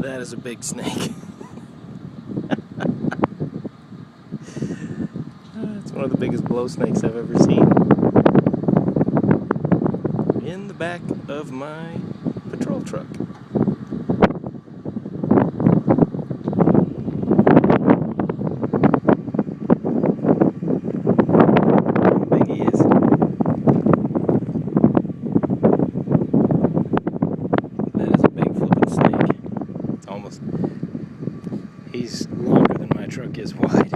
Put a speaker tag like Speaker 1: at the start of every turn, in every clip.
Speaker 1: That is a big snake. It's one of the biggest blow snakes I've ever seen. In the back of my patrol truck. How big he is. That is a big flippin' snake. It's almost... He's longer than my truck is wide.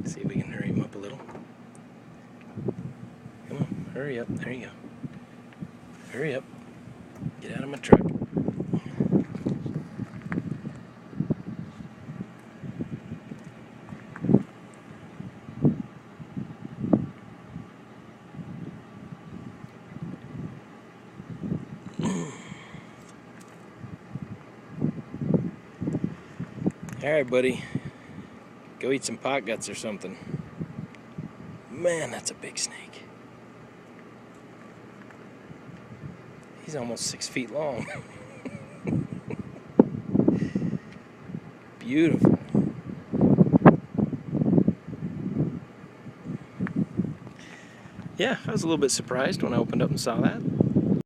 Speaker 1: See if we can hurry him up a little. Come on, hurry up. There you go. Hurry up. Get out of my truck. Alright, buddy. Go eat some pot guts or something. Man, that's a big snake. He's almost 6 feet long. Beautiful. Yeah, I was a little bit surprised when I opened up and saw that.